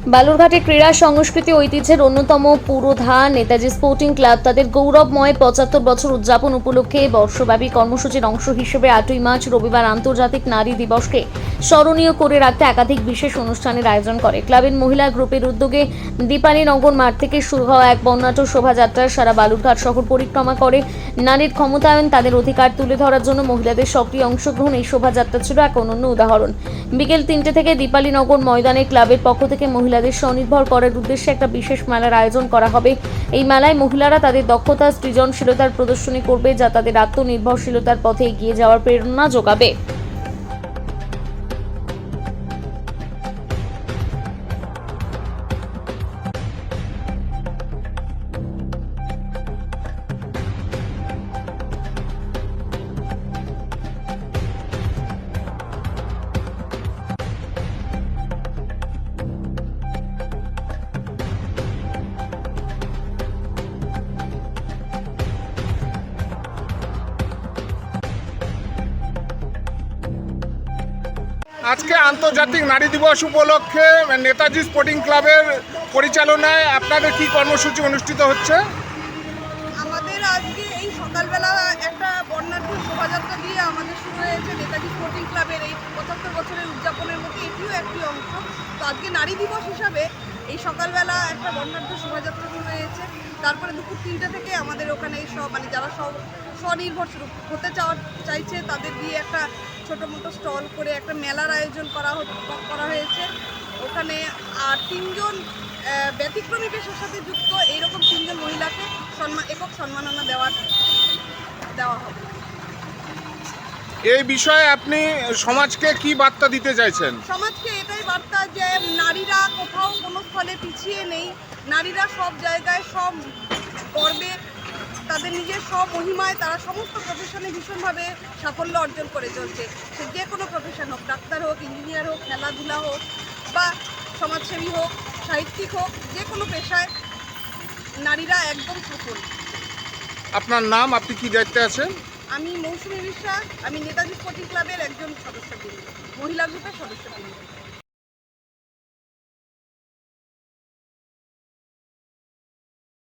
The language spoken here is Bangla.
বালুরঘাটে ক্রীড়া সংস্কৃতি ঐতিহ্যের অন্যতম পুরোধা নেতাজি স্পোর্টিং ক্লাব তাদের গৌরবময় ৭৫ বছর উদযাপন উপলক্ষে বর্ষব্যাপী কর্মসূচির অংশ হিসেবে ৮ই মার্চ রবিবার আন্তর্জাতিক নারী দিবসকে স্মরণীয় করে রাখতে একাধিক বিশেষ অনুষ্ঠানের আয়োজন করে। ক্লাবের মহিলা গ্রুপের উদ্যোগে দীপালি নগর মাঠ থেকে শুরু হওয়া এক বর্ণাঢ্য শোভাযাত্রা সারা বালুরঘাট শহর পরিক্রমা করে। নারীর ক্ষমতায়ন, তাদের অধিকার তুলে ধরার জন্য মহিলাদের সক্রিয় অংশগ্রহণ এই শোভাযাত্রা ছিল এক অনন্য উদাহরণ। বিকেল ৩টে থেকে দীপালি নগর ময়দানে ক্লাবের পক্ষ থেকে মহিলাদের স্বনির্ভর করার উদ্দেশ্যে একটা বিশেষ মেলার আয়োজন করা হবে। এই মেলায় মহিলারা তাদের দক্ষতা, সৃজনশীলতার প্রদর্শনী করবে, যা তাদের আত্মনির্ভরশীলতার পথে এগিয়ে যাওয়ার প্রেরণা যোগাবে। আজকে আন্তর্জাতিক নারী দিবস উপলক্ষে নেতাজি স্পোর্টিং ক্লাবের পরিচালনায় আপনাদের কি কর্মসূচি অনুষ্ঠিত হচ্ছে? আমাদের আজকে এই সকালবেলা একটা বর্ণাঢ্য শোভাযাত্রা দিয়ে আমাদের শুরু হয়েছে নেতাজি স্পোর্টিং ক্লাবের এই ৭৫ বছরের উদযাপনের মধ্যে এটিও একটি অংশ। তো আজকে নারী দিবস হিসাবে এই সকালবেলা একটা বর্ণাঢ্য শোভাযাত্রা শুরু হয়েছে। তারপরে দুপুর ৩টে থেকে আমাদের ওখানে যারা স্বনির্ভরশীল হতে চাইছে তাদের দিয়ে একটা ছোটো মোটো স্টল করে একটা মেলার আয়োজন করা হয়েছে ওখানে। আর ৩জন ব্যতিক্রমী পেশার সাথে যুক্ত এইরকম ৩জন মহিলাকে একক সম্মাননা দেওয়া হবে। এই বিষয়ে আপনি সমাজকে কি বার্তা দিতে চাইছেন? সমাজকে এটাই বার্তা যে নারীরা কোথাও কোনো স্থলে পিছিয়ে নেই। নারীরা সব জায়গায় সব গর্বে তাদের নিজের সব মহিমায় তারা সমস্ত প্রফেশনে ভীষণভাবে সাফল্য অর্জন করে চলছে। সে যে কোনো প্রফেশন হোক, ডাক্তার হোক, ইঞ্জিনিয়ার হোক, খেলাধুলা হোক বা সমাজসেবী হোক, সাহিত্যিক হোক, যে কোনো পেশায় নারীরা একদম সফল। আপনার নাম, আপনি কি দায়িত্বে আছেন? আমি মৌসুমী বিশ্বাস, আমি নেতাজি স্পোর্টিং ক্লাবের একজন সদস্য, মহিলা গ্রুপের সদস্য।